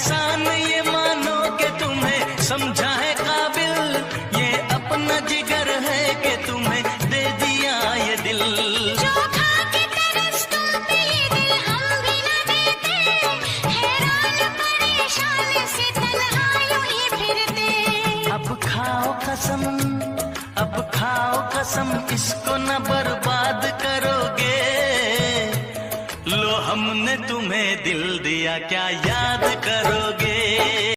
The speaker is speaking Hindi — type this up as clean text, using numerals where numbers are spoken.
एहसान ये मानो कि तुम्हें समझा है काबिल, ये अपना जिगर है कि तुम्हें दे दिया ये दिल। जो खा के तरसतों पे ये दिल हम भी न देते, हैरान परेशान से तन्हा यूं ही फिरते। अब खाओ कसम, अब खाओ कसम, इसको न बर्बाद करोगे। लो हमने तुम्हें दिल दिया, क्या याद करोगे।